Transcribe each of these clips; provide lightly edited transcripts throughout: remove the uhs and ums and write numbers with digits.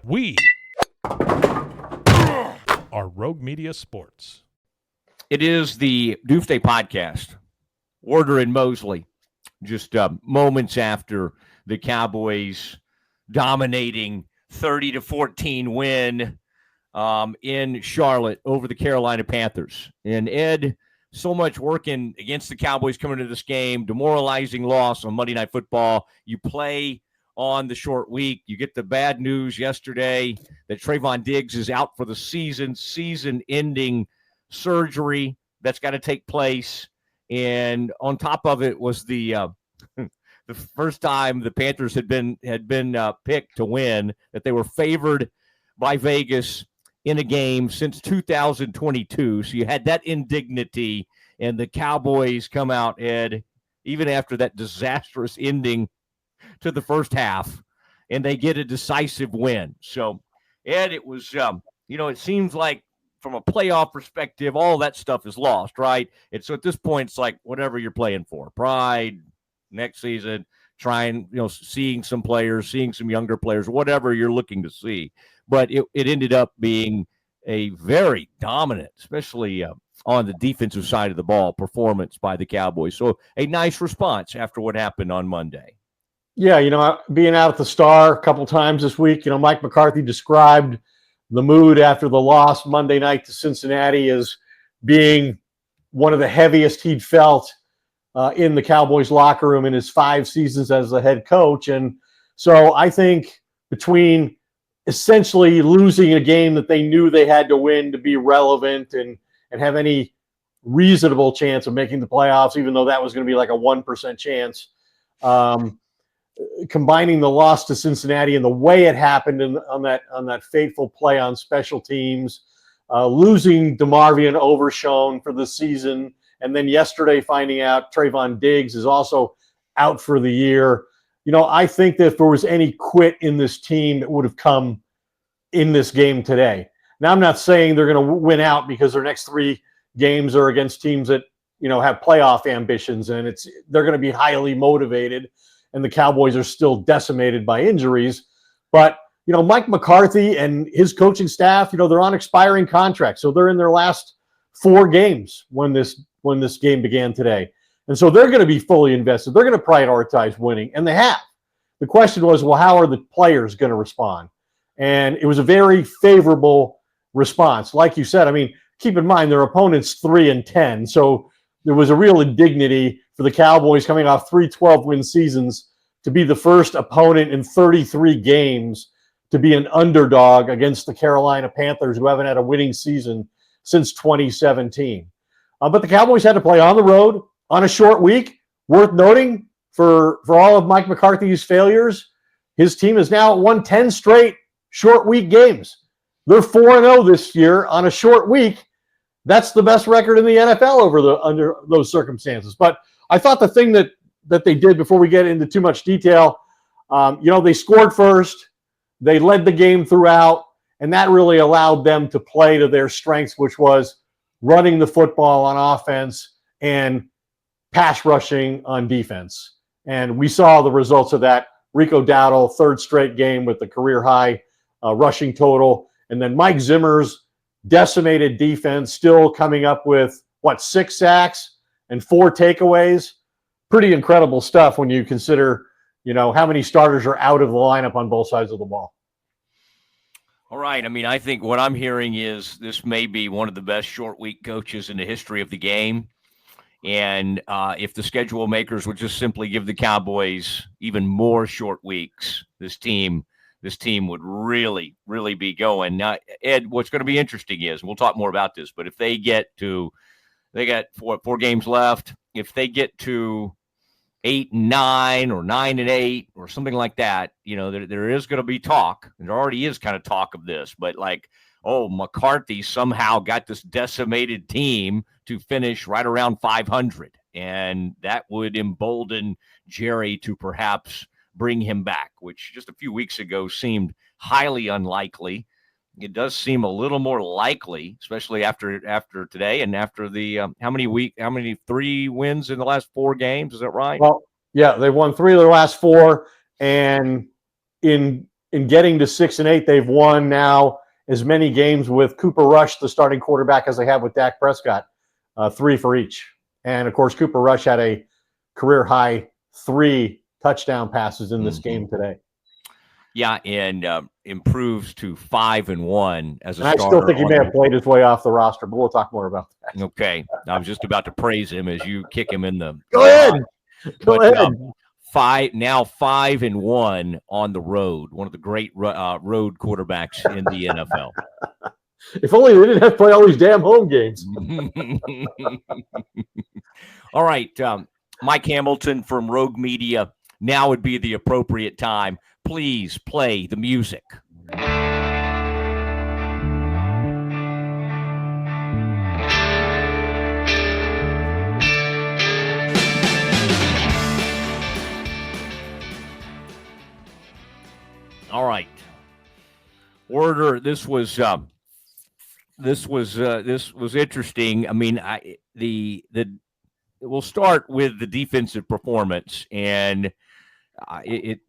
We are Rogue Media Sports. It is the Doomsday podcast. Warder and Mosley, just moments after the Cowboys dominating 30-14 win in Charlotte over the Carolina Panthers. And Ed, so much working against the Cowboys coming into this game, demoralizing loss on Monday Night Football. You play on the short week. You get the bad news yesterday that Trayvon Diggs is out for the season-ending surgery that's got to take place. And on top of it was the first time the Panthers had been picked to win, that they were favored by Vegas in a game since 2022. So you had that indignity, and the Cowboys come out, Ed, even after that disastrous ending to the first half, and they get a decisive win. So, Ed, it was, it seems like from a playoff perspective, all that stuff is lost, right? And so at this point, it's like whatever you're playing for. Pride, next season, trying, seeing some players, seeing some younger players, whatever you're looking to see. But it ended up being a very dominant, especially on the defensive side of the ball, performance by the Cowboys. So a nice response after what happened on Monday. Yeah, being out at the Star a couple times this week, Mike McCarthy described the mood after the loss Monday night to Cincinnati as being one of the heaviest he'd felt in the Cowboys locker room in his 5 seasons as the head coach. And so I think between essentially losing a game that they knew they had to win to be relevant and have any reasonable chance of making the playoffs, even though that was going to be like a 1% chance, combining the loss to Cincinnati and the way it happened on that fateful play on special teams, losing DeMarvion Overshown for the season, and then yesterday finding out Trayvon Diggs is also out for the year. I think that if there was any quit in this team, it would have come in this game today. Now, I'm not saying they're going to win out because their next 3 games are against teams that, have playoff ambitions, and they're going to be highly motivated, and the Cowboys are still decimated by injuries. But, Mike McCarthy and his coaching staff, they're on expiring contracts. So they're in their last 4 games when this game began today. And so they're going to be fully invested. They're going to prioritize winning, and they have. The question was, well, how are the players going to respond? And it was a very favorable response. Like you said, keep in mind their opponent's 3-10. So there was a real indignity for the Cowboys coming off 3 12-win seasons to be the first opponent in 33 games to be an underdog against the Carolina Panthers, who haven't had a winning season since 2017. But the Cowboys had to play on the road on a short week. Worth noting, for all of Mike McCarthy's failures, his team has now won 10 straight short week games. They're 4-0 this year on a short week. That's the best record in the NFL under those circumstances. But I thought the thing that they did, before we get into too much detail, they scored first, they led the game throughout, and that really allowed them to play to their strengths, which was running the football on offense and pass rushing on defense. And we saw the results of that. Rico Dowdle, 3rd straight game with the career high rushing total. And then Mike Zimmer's decimated defense still coming up with, 6 sacks and 4 takeaways. Pretty incredible stuff when you consider, how many starters are out of the lineup on both sides of the ball. All right. I think what I'm hearing is this may be one of the best short week coaches in the history of the game. And if the schedule makers would just simply give the Cowboys even more short weeks, this team would really, really be going. Now, Ed, what's going to be interesting is, we'll talk more about this, but if they got 4 games left, if they get to 8-9 or 9-8 or something like that, there is going to be talk, and there already is kind of talk of this, but McCarthy somehow got this decimated team to finish right around 500, and that would embolden Jerry to perhaps bring him back, which just a few weeks ago seemed highly unlikely. It does seem a little more likely, especially after today and after the how many 3 wins in the last 4 games? Is that right? Well, yeah, they won 3 of their last 4, and in in getting to 6-8, they've won now as many games with Cooper Rush, the starting quarterback, as they have with Dak Prescott, 3 for each. And of course, Cooper Rush had a career high 3 touchdown passes in this game today. Yeah, and improves to 5-1 as a And starter. I still think he may have played his way off the roster, but we'll talk more about that. Okay, I was just about to praise him as you kick him in the. Go ahead. Go ahead. 5-1 on the road. One of the great road quarterbacks in the NFL. If only they didn't have to play all these damn home games. All right, Mike Hamilton from Rogue Media. Now would be the appropriate time. Please play the music. All right, Werder. This was interesting. I mean, we'll start with the defensive performance, and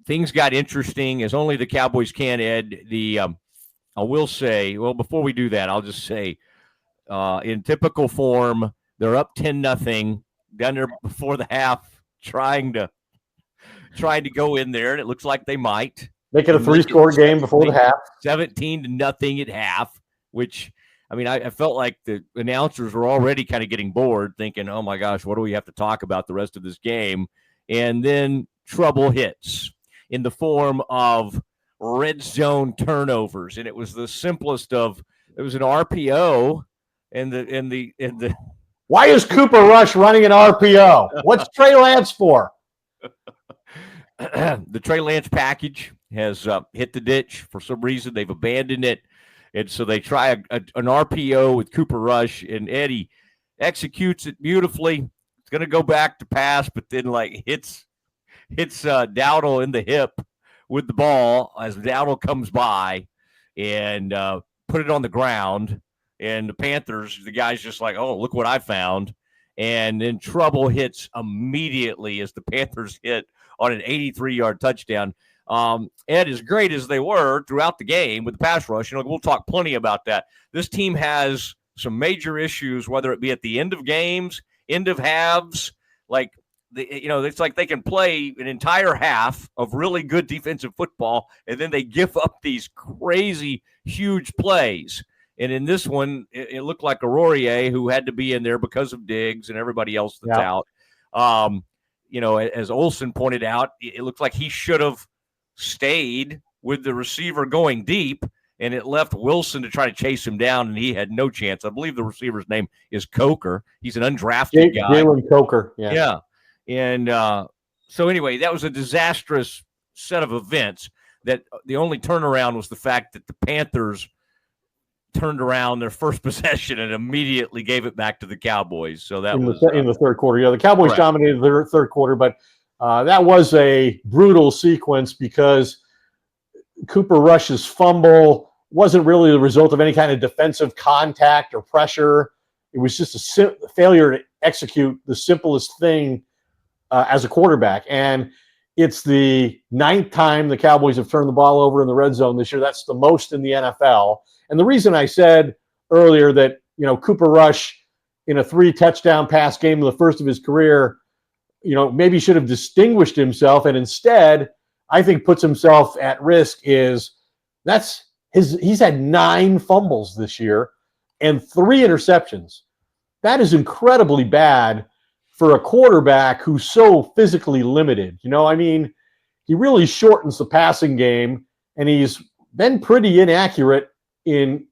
things got interesting as only the Cowboys can. Ed, I will say, well, before we do that, I'll just say, in typical form, they're up 10-0 down there before the half, trying to go in there, and it looks like they might make it a 3-score game before the half. 17-0 at half, which, I mean, I felt like the announcers were already kind of getting bored, thinking, oh my gosh, what do we have to talk about the rest of this game? And then trouble hits in the form of red zone turnovers. And it was the simplest of, it was an RPO and the Why is Cooper Rush running an RPO? What's Trey Lance for? The Trey Lance package has hit the ditch for some reason. They've abandoned it. And so they try an RPO with Cooper Rush, and Eddie executes it beautifully. It's going to go back to pass, but then hits Dowdle in the hip with the ball as Dowdle comes by and put it on the ground. And the Panthers, the guy's just like, oh, look what I found. And then trouble hits immediately as the Panthers hit on an 83-yard touchdown. Ed, as great as they were throughout the game with the pass rush, we'll talk plenty about that. This team has some major issues, whether it be at the end of games, end of halves. It's like they can play an entire half of really good defensive football, and then they give up these crazy, huge plays. And in this one, it looked like Aurier, who had to be in there because of Diggs and everybody else that's out. As Olsen pointed out, it looked like he should have stayed with the receiver going deep, and it left Wilson to try to chase him down, and he had no chance. I believe the receiver's name is Coker. He's an undrafted guy. Jalen Coker. Yeah. And so anyway, that was a disastrous set of events. That the only turnaround was the fact that the Panthers turned around their first possession and immediately gave it back to the Cowboys. So that was in the third quarter. Yeah, the Cowboys dominated the third quarter, but that was a brutal sequence because Cooper Rush's fumble wasn't really the result of any kind of defensive contact or pressure. It was just a failure to execute the simplest thing as a quarterback. And it's the 9th time the Cowboys have turned the ball over in the red zone this year. That's the most in the NFL. And the reason I said earlier that, Cooper Rush in a 3-touchdown pass game, the first of his career, maybe should have distinguished himself, and instead, I think puts himself at risk is he's had 9 fumbles this year and 3 interceptions. That is incredibly bad for a quarterback who's so physically limited. He really shortens the passing game, and he's been pretty inaccurate in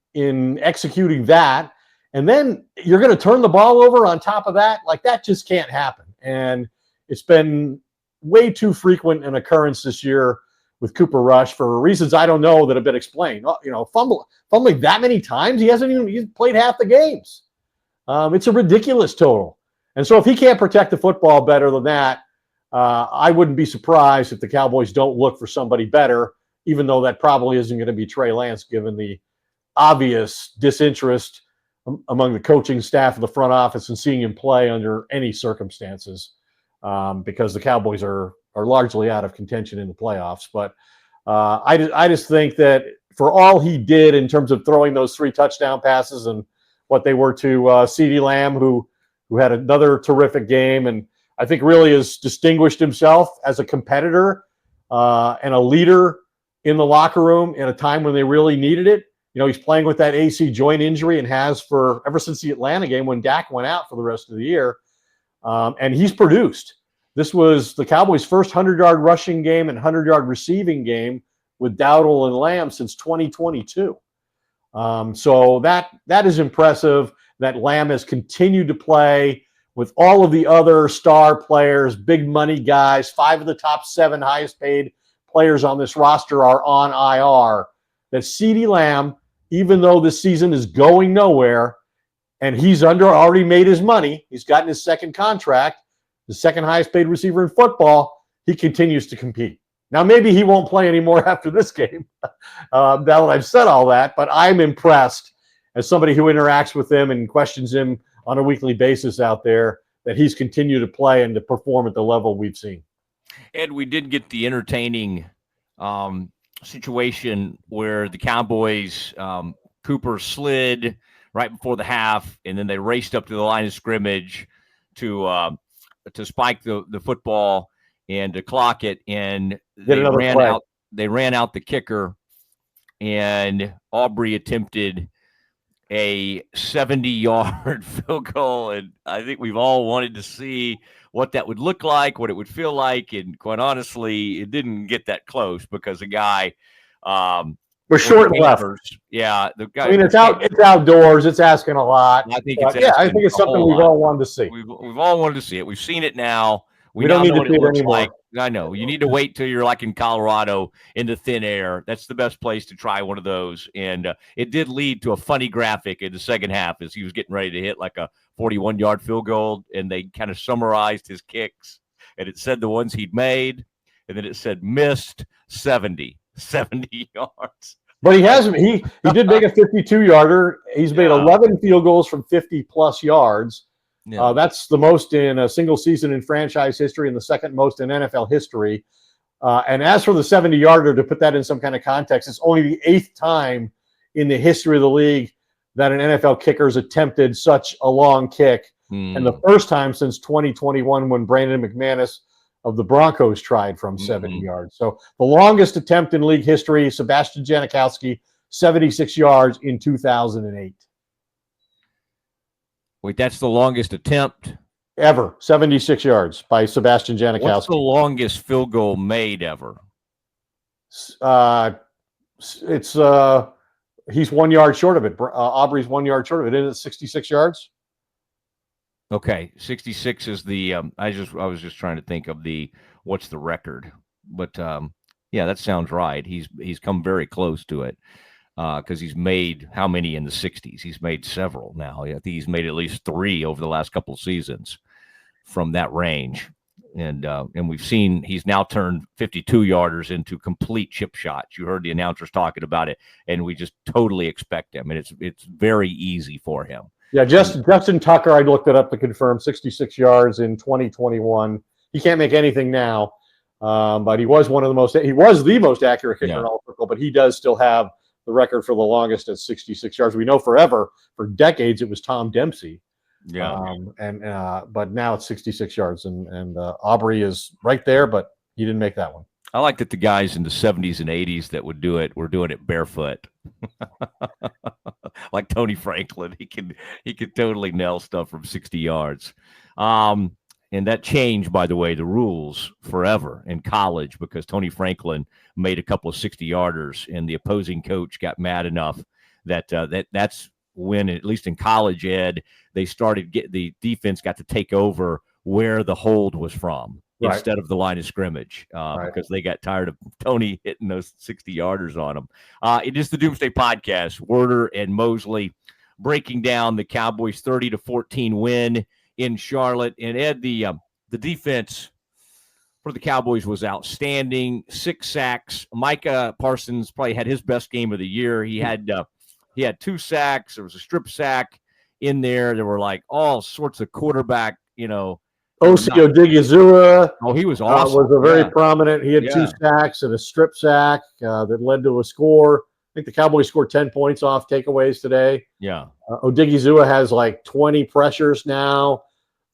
executing that. And then you're going to turn the ball over on top of that? That just can't happen. And it's been way too frequent an occurrence this year with Cooper Rush for reasons I don't know that have been explained. Fumbling that many times, he's played half the games. It's a ridiculous total. And so if he can't protect the football better than that, I wouldn't be surprised if the Cowboys don't look for somebody better, even though that probably isn't going to be Trey Lance, given the obvious disinterest among the coaching staff of the front office and seeing him play under any circumstances, because the Cowboys are largely out of contention in the playoffs. But I just think that for all he did in terms of throwing those 3 touchdown passes and what they were to CeeDee Lamb, who had another terrific game, and I think really has distinguished himself as a competitor and a leader in the locker room in a time when they really needed it. You know, he's playing with that AC joint injury and has for ever since the Atlanta game when Dak went out for the rest of the year. And he's produced. This was the Cowboys' first 100-yard rushing game and 100-yard receiving game with Dowdle and Lamb since 2022. So that is impressive that Lamb has continued to play with all of the other star players, big money guys. 5 of the top 7 highest paid players on this roster are on IR. That CeeDee Lamb, even though this season is going nowhere, and he's already made his money, he's gotten his second contract, the second highest paid receiver in football, he continues to compete. Now, maybe he won't play anymore after this game, now that I've said all that, but I'm impressed as somebody who interacts with him and questions him on a weekly basis out there that he's continued to play and to perform at the level we've seen. Ed, we did get the entertaining situation where the Cowboys, Cooper slid right before the half, and then they raced up to the line of scrimmage to spike the football and to clock it, and they ran out the kicker, and Aubrey attempted a 70-yard field goal, and I think we've all wanted to see what that would look like, what it would feel like, and quite honestly, it didn't get that close because the guy we're short left. Yeah, the guy. I mean, it's outdoors. It's asking a lot. I think I think it's something we've all wanted to see. We've all wanted to see it. We've seen it now. We don't need know to see it anymore. like. I know. You need to wait till you're like in Colorado in the thin air. That's the best place to try one of those. And it did lead to a funny graphic in the second half as he was getting ready to hit like a 41-yard field goal, and they kind of summarized his kicks, and it said the ones he'd made, and then it said missed 70 yards. But he hasn't. He did make a 52-yarder. He's made 11 field goals from 50-plus yards. Yeah. That's the most in a single season in franchise history and the second most in NFL history. And as for the 70-yarder, to put that in some kind of context, it's only the 8th time in the history of the league that an NFL kicker has attempted such a long kick. And the first time since 2021 when Brandon McManus of the Broncos tried from 70 yards. So the longest attempt in league history, Sebastian Janikowski, 76 yards in 2008. Wait, that's the longest attempt? Ever. 76 yards by Sebastian Janikowski. What's the longest field goal made ever? He's 1 yard short of it. Aubrey's 1 yard short of it. Isn't it 66 yards? Okay, 66 is the I was just trying to think of what's the record. But yeah, that sounds right. He's come very close to it. Because he's made how many in the 60s? He's made several now. I think he's made at least 3 over the last couple of seasons from that range. And we've seen he's now turned 52-yarders into complete chip shots. You heard the announcers talking about it, and we just totally expect him. And it's very easy for him. Yeah, Justin Tucker, I looked it up to confirm, 66 yards in 2021. He can't make anything now, but he was the most accurate kicker in all football, but he does still have the record for the longest at 66 yards. We know for decades, it was Tom Dempsey. Yeah. But now it's 66 yards, and Aubrey is right there, but he didn't make that one. I like that the guys in the 70s and 80s that would do it were doing it barefoot. Like Tony Franklin, he could totally nail stuff from 60 yards. And that changed, by the way, the rules forever in college because Tony Franklin made a couple of 60-yarders, and the opposing coach got mad enough that's when, at least in college, Ed, they started the defense got to take over where the hold was from instead of the line of scrimmage because they got tired of Tony hitting those 60-yarders on them. It is the Doomsday Podcast. Werder and Mosley breaking down the Cowboys' 30-14 win in Charlotte. And Ed, the defense for the Cowboys was outstanding. 6 sacks. Micah Parsons probably had his best game of the year. He had 2 sacks. There was a strip sack in there. There were like all sorts of quarterback, Osi Odigizua Oh, he was awesome. was a very prominent. He had 2 sacks and a strip sack that led to a score. I think the Cowboys scored 10 points off takeaways today. Yeah. Odigizua has like 20 pressures now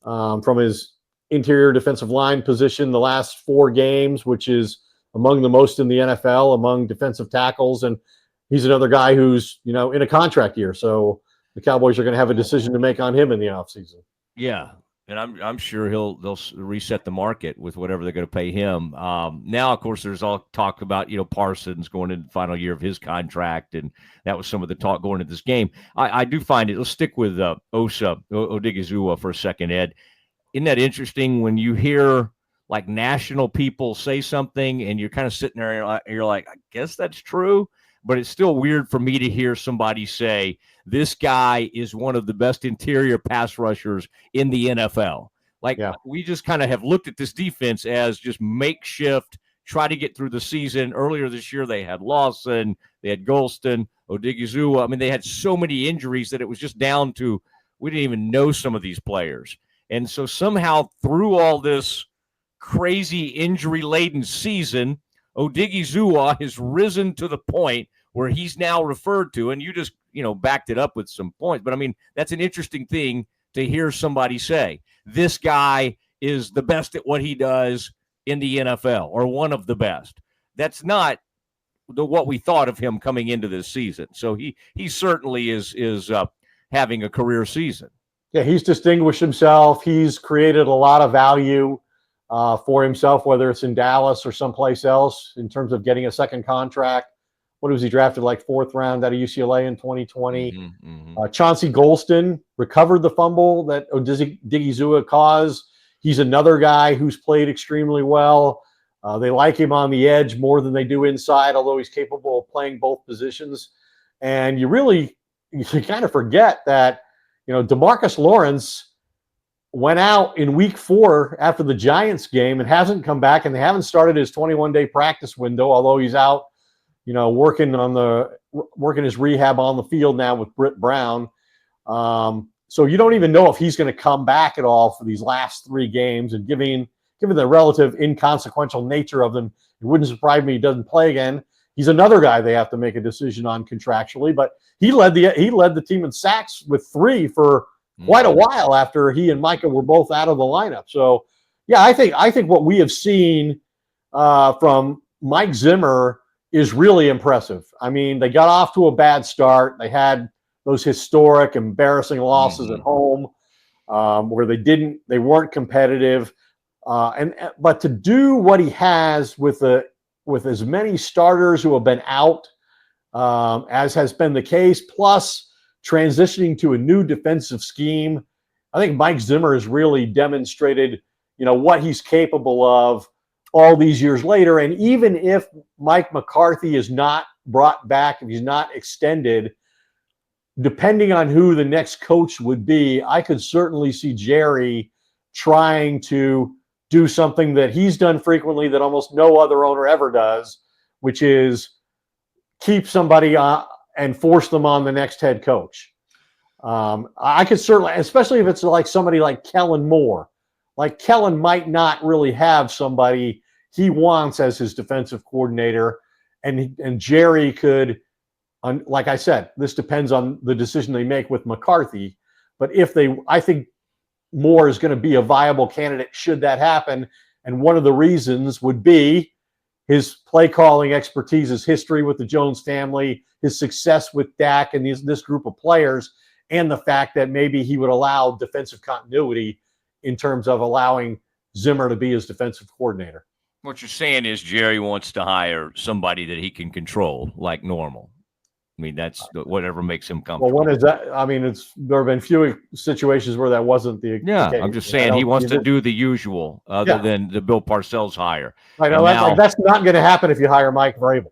from his interior defensive line position the last 4 games, which is among the most in the NFL among defensive tackles. And he's another guy who's, in a contract year. So the Cowboys are going to have a decision to make on him in the offseason. Yeah. And I'm sure they'll reset the market with whatever they're going to pay him. Now, of course, there's all talk about Parsons going into the final year of his contract, and that was some of the talk going into this game. I do find it. Let's stick with Osa Odigizua for a second, Ed. Isn't that interesting when you hear like national people say something and you're kind of sitting there and you're like, I guess that's true, but it's still weird for me to hear somebody say this guy is one of the best interior pass rushers in the NFL. We just kind of have looked at this defense as just makeshift, try to get through the season. Earlier this year, they had Lawson, they had Golston, Odigizua. I mean, they had so many injuries that it was just down to we didn't even know some of these players. And so somehow through all this crazy injury-laden season, Odigizua has risen to the point where he's now referred to, and you just, backed it up with some points. But, I mean, that's an interesting thing to hear somebody say. This guy is the best at what he does in the NFL, or one of the best. That's not what we thought of him coming into this season. So he certainly is having a career season. Yeah, he's distinguished himself. He's created a lot of value for himself, whether it's in Dallas or someplace else, in terms of getting a second contract. What was he drafted, like 4th round out of UCLA in 2020? Chauncey Golston recovered the fumble that Odigizua caused. He's another guy who's played extremely well. They like him on the edge more than they do inside, although he's capable of playing both positions. And you kind of forget that, DeMarcus Lawrence went out in week 4 after the Giants game and hasn't come back, and they haven't started his 21-day practice window, although he's out, working his rehab on the field now with Britt Brown. So you don't even know if he's going to come back at all for these last 3 games. And given the relative inconsequential nature of them, it wouldn't surprise me he doesn't play again. He's another guy they have to make a decision on contractually, but he led the team in sacks with 3 for quite a while after he and Micah were both out of the lineup. So, yeah, I think what we have seen from Mike Zimmer is really impressive. I mean, they got off to a bad start. They had those historic, embarrassing losses at home where they weren't competitive. But to do what he has with as many starters who have been out, as has been the case, plus transitioning to a new defensive scheme, I think Mike Zimmer has really demonstrated, what he's capable of all these years later. And even if Mike McCarthy is not brought back, if he's not extended, depending on who the next coach would be, I could certainly see Jerry trying to do something that he's done frequently that almost no other owner ever does, which is keep somebody and force them on the next head coach. I could certainly, especially if it's like somebody like Kellen Moore. Like Kellen might not really have somebody he wants as his defensive coordinator, and Jerry could, like I said, this depends on the decision they make with McCarthy. But I think Moore is going to be a viable candidate should that happen. And one of the reasons would be his play calling expertise, his history with the Jones family, his success with Dak and this group of players, and the fact that maybe he would allow defensive continuity in terms of allowing Zimmer to be his defensive coordinator. What you're saying is Jerry wants to hire somebody that he can control like normal. I mean, that's whatever makes him comfortable. Well, when is that? I mean, there have been few situations where that wasn't the case. I'm just saying he wants to do the usual other than the Bill Parcells hire. I know that's not going to happen if you hire Mike Vrabel.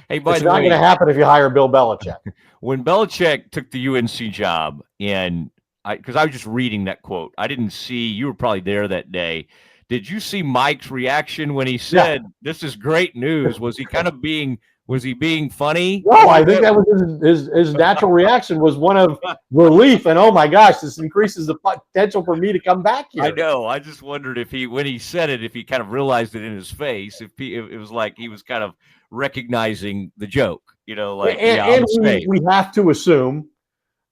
Hey, by it's the not way, going to happen if you hire Bill Belichick. When Belichick took the UNC job, and because I was just reading that quote, I didn't see, you were probably there that day. Did you see Mike's reaction when he said, "This is great news"? Was he kind of being Was he being funny? No, I think that was his natural reaction was one of relief and, oh my gosh, this increases the potential for me to come back here. I know. I just wondered if when he said it, if he kind of realized it in his face, if it was like he was kind of recognizing the joke, like, we have to assume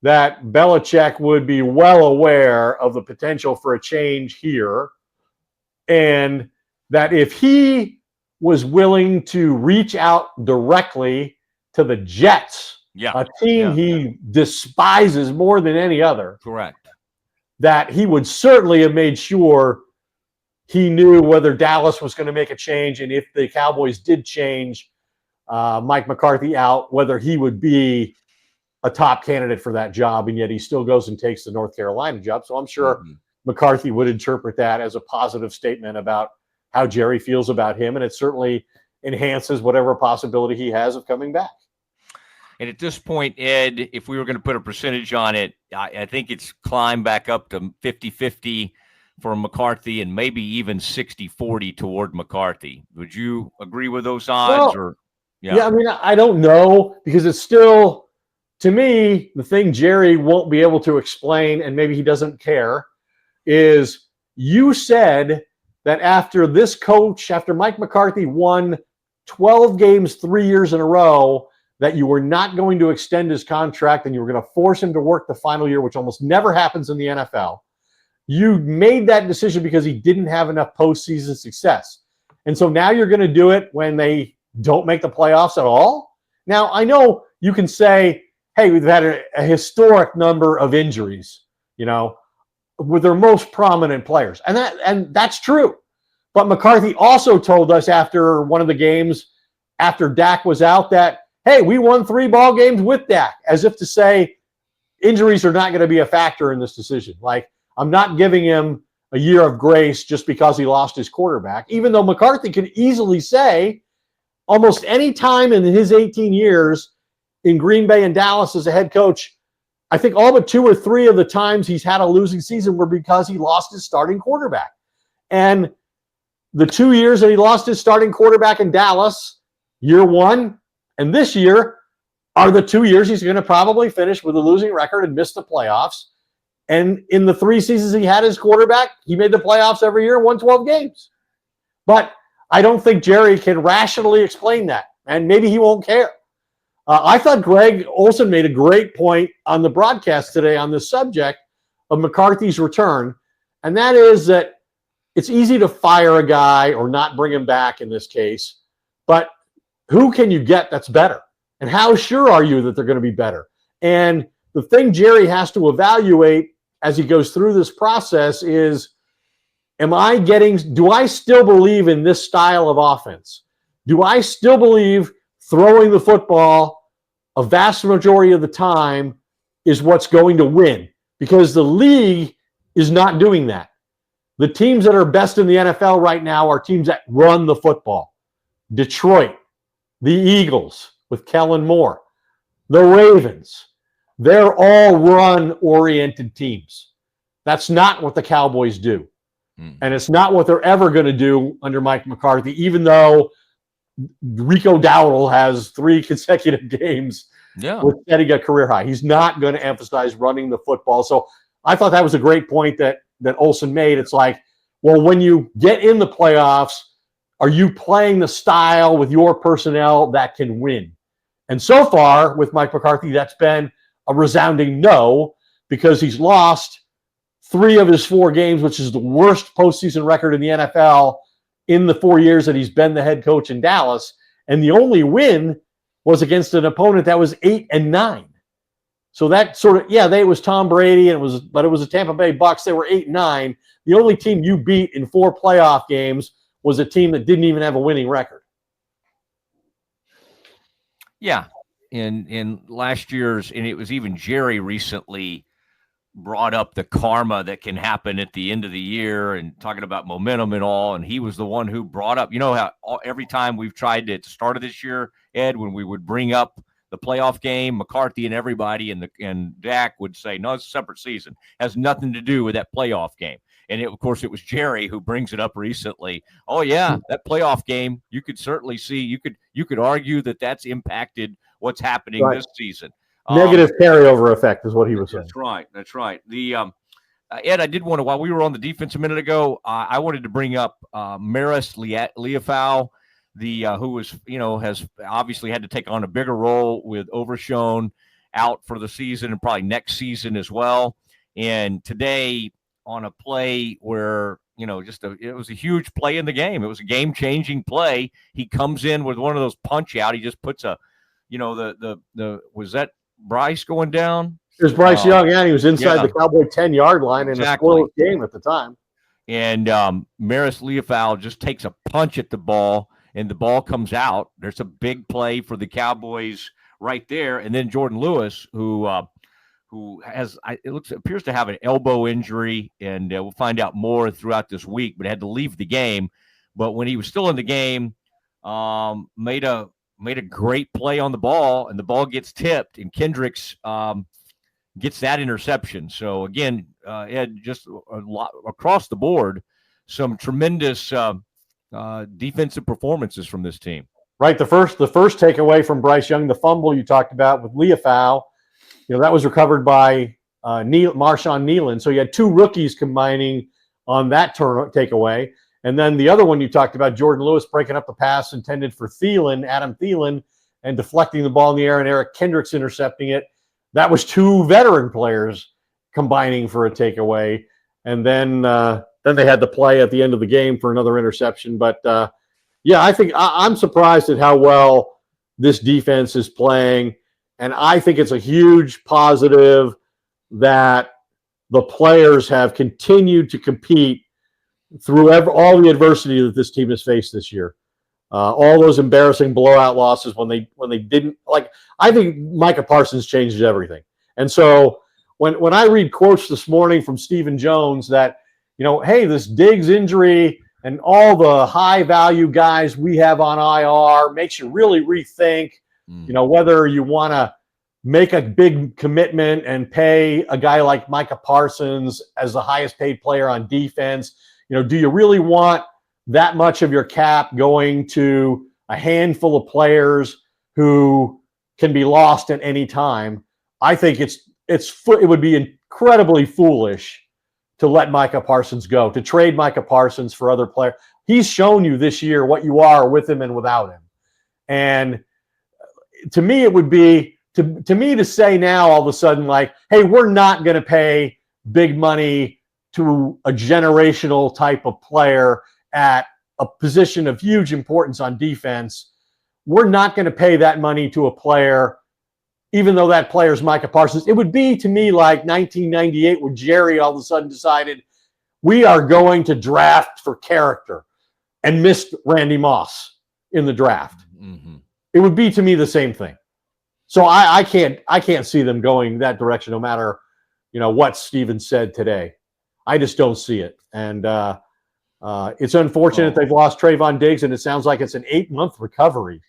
that Belichick would be well aware of the potential for a change here, and that if he was willing to reach out directly to the Jets, a team he despises more than any other. Correct. That he would certainly have made sure he knew whether Dallas was going to make a change, and if the Cowboys did change Mike McCarthy out, whether he would be a top candidate for that job, and yet he still goes and takes the North Carolina job. So I'm sure McCarthy would interpret that as a positive statement about how Jerry feels about him, and it certainly enhances whatever possibility he has of coming back. And at this point, Ed, if we were going to put a percentage on it, I think it's climbed back up to 50-50 for McCarthy and maybe even 60-40 toward McCarthy. Would you agree with those odds? Yeah, I mean, I don't know, because it's still, to me, the thing Jerry won't be able to explain, and maybe he doesn't care, is you said that after this coach, after Mike McCarthy won 12 games 3 years in a row, that you were not going to extend his contract and you were going to force him to work the final year, which almost never happens in the NFL. You made that decision because he didn't have enough postseason success. And so now you're going to do it when they don't make the playoffs at all? Now, I know you can say, hey, we've had a historic number of injuries, with their most prominent players. And that's true. But McCarthy also told us after one of the games, after Dak was out, that, hey, we won 3 ball games with Dak, as if to say injuries are not going to be a factor in this decision. Like, I'm not giving him a year of grace just because he lost his quarterback, even though McCarthy could easily say almost any time in his 18 years in Green Bay and Dallas as a head coach, I think all but 2 or 3 of the times he's had a losing season were because he lost his starting quarterback. And the 2 years that he lost his starting quarterback in Dallas, year 1 and this year, are the 2 years he's going to probably finish with a losing record and miss the playoffs. And in the 3 seasons he had his quarterback, he made the playoffs every year and won 12 games. But I don't think Jerry can rationally explain that, and maybe he won't care. I thought Greg Olson made a great point on the broadcast today on the subject of McCarthy's return, and that is that it's easy to fire a guy or not bring him back in this case, but who can you get that's better? And how sure are you that they're going to be better? And the thing Jerry has to evaluate as he goes through this process is, do I still believe in this style of offense? Do I still believe throwing the football a vast majority of the time is what's going to win? Because the league is not doing that. The teams that are best in the NFL right now are teams that run the football. Detroit, the Eagles with Kellen Moore, the Ravens. They're all run-oriented teams. That's not what the Cowboys do. And it's not what they're ever going to do under Mike McCarthy, even though Rico Dowdle has 3 consecutive games with setting a career high. He's not going to emphasize running the football. So I thought that was a great point that Olson made. It's like, well, when you get in the playoffs, are you playing the style with your personnel that can win? And so far with Mike McCarthy, that's been a resounding no, because he's lost 3 of his 4 games, which is the worst postseason record in the NFL in the 4 years that he's been the head coach in Dallas. And the only win was against an opponent that was 8-9. So that sort of, it was Tom Brady, and it was the Tampa Bay Bucks. They were 8-9. The only team you beat in 4 playoff games was a team that didn't even have a winning record. Yeah. In last year's, and it was even Jerry recently brought up the karma that can happen at the end of the year and talking about momentum and all. And he was the one who brought up, how every time we've tried to, at the start of this year, Ed, when we would bring up the playoff game, McCarthy and everybody and Dak would say, no, it's a separate season. Has nothing to do with that playoff game. And of course, it was Jerry who brings it up recently. Oh yeah, that playoff game, you could certainly see, you could argue that that's impacted what's happening this season. Negative carryover effect is what he was saying. That's right. That's right. The Ed, I did want to, while we were on the defense a minute ago, I wanted to bring up Maris Leafau, who was, has obviously had to take on a bigger role with Overshone out for the season and probably next season as well. And today, on a play where, it was a huge play in the game. It was a game-changing play. He comes in with one of those punch out. He just puts a, was that Bryce going down? It was Bryce Young, and he was inside the Cowboy 10-yard line in a scoreless game at the time. And Maris Leafau just takes a punch at the ball, and the ball comes out. There's a big play for the Cowboys right there. And then Jordan Lewis, who appears to have an elbow injury, and we'll find out more throughout this week, but had to leave the game. But when he was still in the game, made a great play on the ball, and the ball gets tipped, and Kendricks gets that interception. So again, Ed, just a lot across the board, some tremendous defensive performances from this team. Right. The first takeaway from Bryce Young, the fumble you talked about with Leafau, that was recovered by Marshawn Nealon. So you had two rookies combining on that takeaway. And then the other one you talked about, Jordan Lewis breaking up the pass intended for Adam Thielen, and deflecting the ball in the air, and Eric Kendricks intercepting it. That was two veteran players combining for a takeaway. And then they had the play at the end of the game for another interception. But, I think I'm surprised at how well this defense is playing. And I think it's a huge positive that the players have continued to compete through all the adversity that this team has faced this year. All those embarrassing blowout losses when they didn't, I think Micah Parsons changes everything. And so when I read quotes this morning from Stephen Jones that, hey, this Diggs injury and all the high value guys we have on IR makes you really rethink, whether you want to make a big commitment and pay a guy like Micah Parsons as the highest paid player on defense. Do you really want that much of your cap going to a handful of players who can be lost at any time? I think it would be incredibly foolish to let Micah Parsons go, to trade Micah Parsons for other players. He's shown you this year what you are with him and without him. And to me, it would be to say now all of a sudden, hey, we're not going to pay big money to a generational type of player at a position of huge importance on defense. We're not going to pay that money to a player, even though that player is Micah Parsons. It would be to me like 1998 when Jerry all of a sudden decided we are going to draft for character and missed Randy Moss in the draft. Mm-hmm. It would be to me the same thing. So I can't see them going that direction, no matter what Steven said today. I just don't see it. And it's unfortunate they've lost Trayvon Diggs, and it sounds like it's an 8-month recovery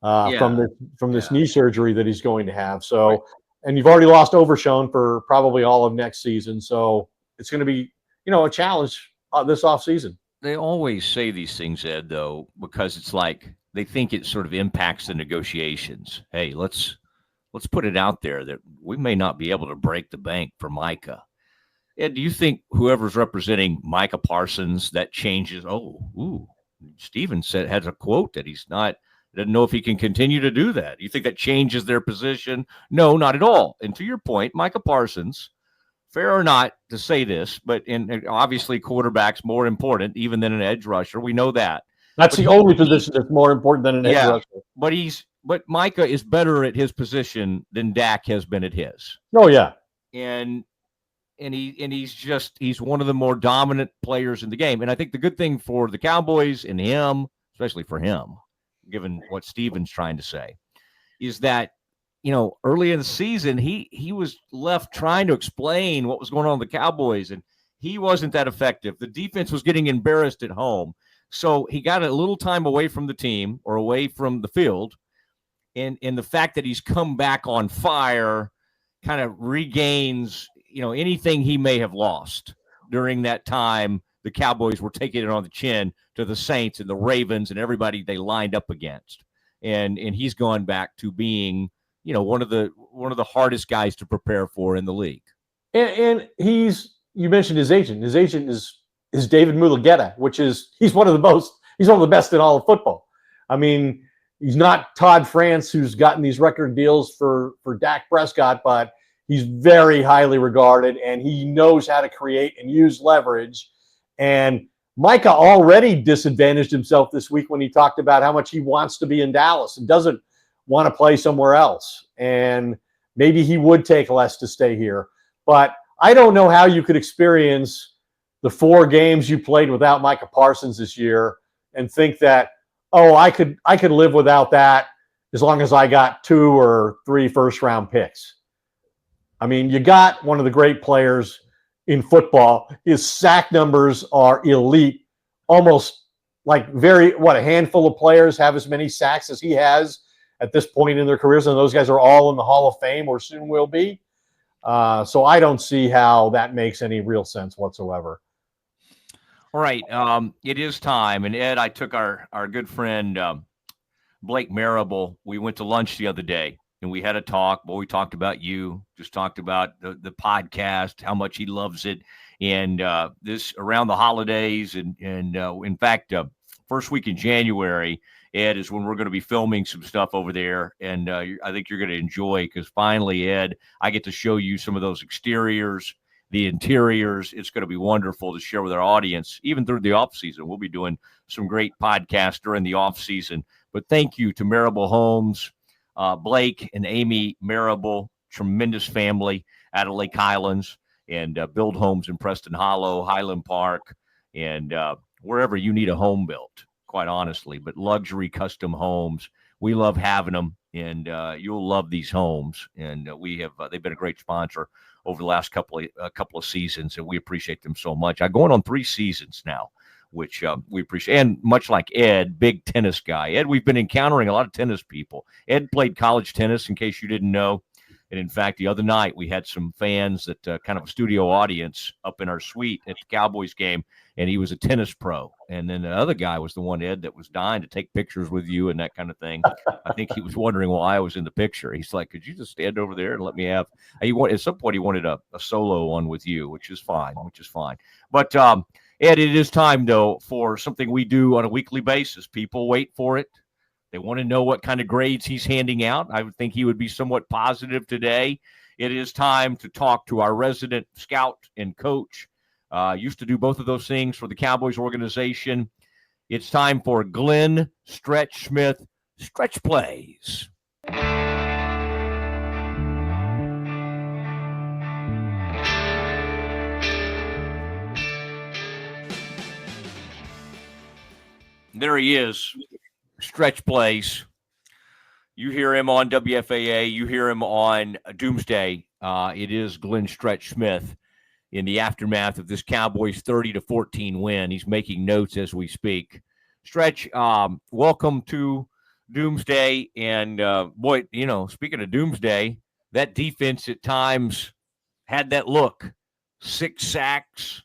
from this knee surgery that he's going to have. So, right. And you've already lost Overshone for probably all of next season. So it's going to be, a challenge this offseason. They always say these things, Ed, though, because it's like they think it sort of impacts the negotiations. Hey, let's put it out there that we may not be able to break the bank for Micah. Ed, do you think whoever's representing Micah Parsons, that changes? Steven has a quote that doesn't know if he can continue to do that. You think that changes their position? No, not at all. And to your point, Micah Parsons, fair or not to say this, but obviously quarterback's more important even than an edge rusher. We know that. That's the only position that's more important than an edge rusher. But Micah is better at his position than Dak has been at his. Oh yeah. And he's one of the more dominant players in the game. And I think the good thing for the Cowboys and him, especially for him, given what Steven's trying to say, is that, early in the season, he was left trying to explain what was going on with the Cowboys, and he wasn't that effective. The defense was getting embarrassed at home. So he got a little time away from the team or away from the field. And the fact that he's come back on fire kind of regains, anything he may have lost. during that time, the Cowboys were taking it on the chin to the Saints and the Ravens and everybody they lined up against. And he's gone back to being, one of the hardest guys to prepare for in the league. And you mentioned his agent. His agent is David Mulugheta, he's one of the best in all of football. I mean, he's not Todd France, who's gotten these record deals for Dak Prescott, but he's very highly regarded, and he knows how to create and use leverage. And Micah already disadvantaged himself this week when he talked about how much he wants to be in Dallas and doesn't want to play somewhere else. And maybe he would take less to stay here. But I don't know how you could experience the 4 games you played without Micah Parsons this year and think that, I could live without that as long as I got 2 or 3 first-round picks. I mean, you got one of the great players in football. His sack numbers are elite. Almost like a handful of players have as many sacks as he has at this point in their careers, and those guys are all in the Hall of Fame or soon will be. So I don't see how that makes any real sense whatsoever. All right. It is time. And Ed, I took our good friend Blake Marable. We went to lunch the other day and we had a talk. Boy, we talked about you, just talked about the podcast, how much he loves it. And this around the holidays. And in fact, first week in January, Ed, is when we're going to be filming some stuff over there. And I think you're going to enjoy, because finally, Ed, I get to show you some of those exteriors, the interiors. It's going to be wonderful to share with our audience, even through the off season. We'll be doing some great podcasts during the off season. But thank you to Marable Homes, Blake and Amy Marable, tremendous family out of Lake Highlands, and build homes in Preston Hollow, Highland Park, and wherever you need a home built, quite honestly. But luxury custom homes, we love having them, and you'll love these homes. And they've been a great sponsor over the last couple of seasons, and we appreciate them so much. I'm going on 3 seasons now, which we appreciate. And much like Ed, big tennis guy. Ed, we've been encountering a lot of tennis people. Ed played college tennis, in case you didn't know. And in fact, the other night we had some fans that kind of a studio audience up in our suite at the Cowboys game, and he was a tennis pro. And then the other guy was the one, Ed, that was dying to take pictures with you and that kind of thing. I think he was wondering why I was in the picture. He's like, could you just stand over there and let me have – at some point he wanted a solo one with you, which is fine. But, Ed, it is time, though, for something we do on a weekly basis. People wait for it. They want to know what kind of grades he's handing out. I would think he would be somewhat positive today. It is time to talk to our resident scout and coach. Used to do both of those things for the Cowboys organization. It's time for Glenn Stretch Smith Stretch Plays. There he is. Stretch Plays. You hear him on WFAA. You hear him on Doomsday. It is Glenn Stretch Smith in the aftermath of this Cowboys 30-14 win. He's making notes as we speak. Stretch, welcome to Doomsday. And, speaking of Doomsday, that defense at times had that look. 6 sacks.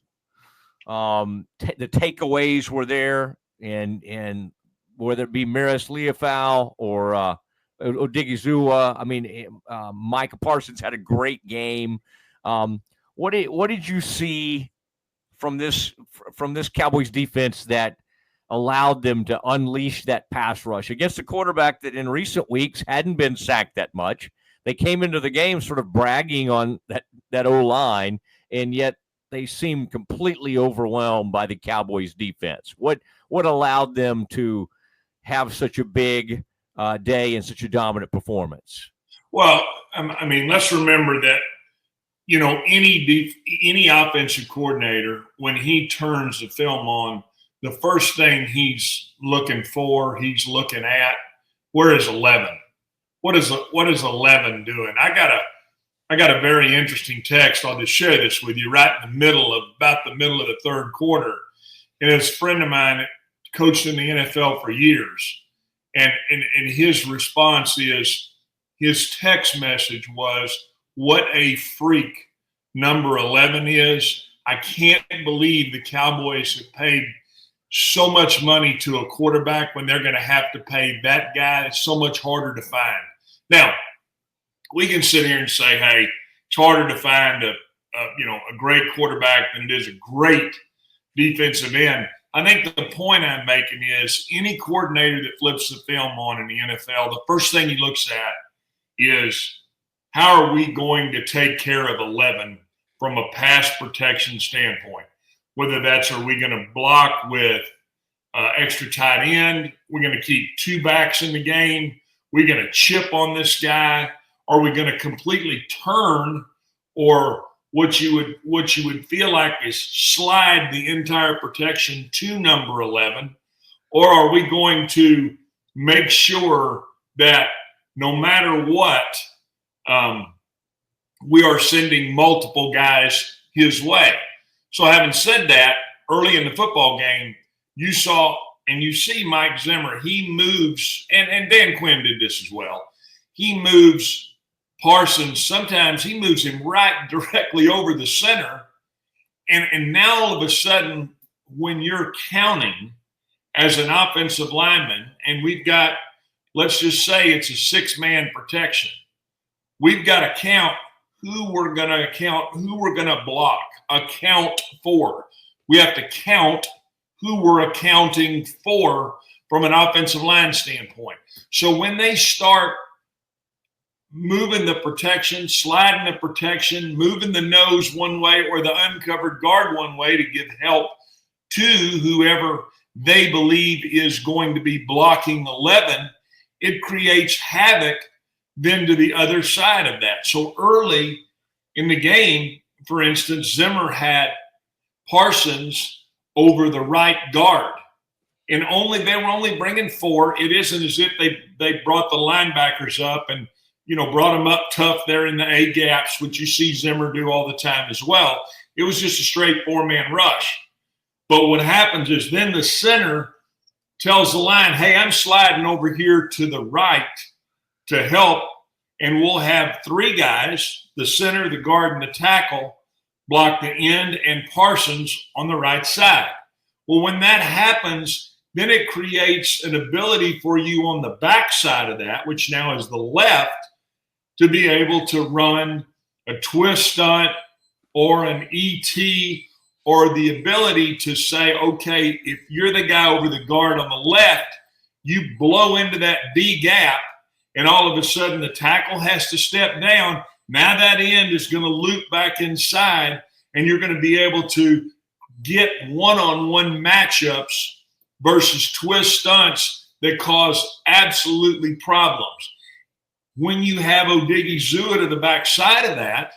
The takeaways were there. And whether it be Maris Leofau or Odigizua, Micah Parsons had a great game. What did you see from this Cowboys defense that allowed them to unleash that pass rush against a quarterback that in recent weeks hadn't been sacked that much? They came into the game sort of bragging on that O-line, and yet they seemed completely overwhelmed by the Cowboys defense. What allowed them to have such a big day and such a dominant performance? Well, let's remember that, any offensive coordinator, when he turns the film on, the first thing he's looking at, where is 11? What is 11 doing? I got a very interesting text. I'll just share this with you right in about the middle of the third quarter. And it's a friend of mine that coached in the NFL for years. And his response is, his text message was, what a freak number 11 is. I can't believe the Cowboys have paid so much money to a quarterback when they're going to have to pay that guy. It's so much harder to find. Now, we can sit here and say, hey, it's harder to find a great quarterback than it is a great defensive end. I think the point I'm making is any coordinator that flips the film on in the NFL, the first thing he looks at is how are we going to take care of 11 from a pass protection standpoint? Whether that's, are we going to block with extra tight end? We're going to keep two backs in the game. We're going to chip on this guy. Are we going to completely turn, or what you would feel like is slide the entire protection to number 11? Or are we going to make sure that no matter what, we are sending multiple guys his way? So having said that, early in the football game, you saw and you see Mike Zimmer, he moves, and Dan Quinn did this as well. He moves Parsons. Sometimes he moves him right directly over the center. And now all of a sudden, when you're counting as an offensive lineman, and we've got, let's just say it's a 6-man protection, we've got to count who we're going to block, account for. We have to count who we're accounting for from an offensive line standpoint. So when they start moving the protection, sliding the protection, moving the nose one way or the uncovered guard one way to give help to whoever they believe is going to be blocking 11, it creates havoc then to the other side of that. So early in the game, for instance, Zimmer had Parsons over the right guard, and they were only bringing 4. It isn't as if they brought the linebackers up and brought them up tough there in the A gaps, which you see Zimmer do all the time as well. It was just a straight 4-man rush. But what happens is then the center tells the line, hey, I'm sliding over here to the right to help, and we'll have 3 guys, the center, the guard, and the tackle, block the end, and Parsons on the right side. Well, when that happens, then it creates an ability for you on the back side of that, which now is the left, to be able to run a twist stunt or an ET, or the ability to say, okay, if you're the guy over the guard on the left, you blow into that D gap, and all of a sudden the tackle has to step down. Now that end is going to loop back inside, and you're going to be able to get one-on-one matchups versus twist stunts that cause absolutely problems. When you have Odighizuwa to the backside of that,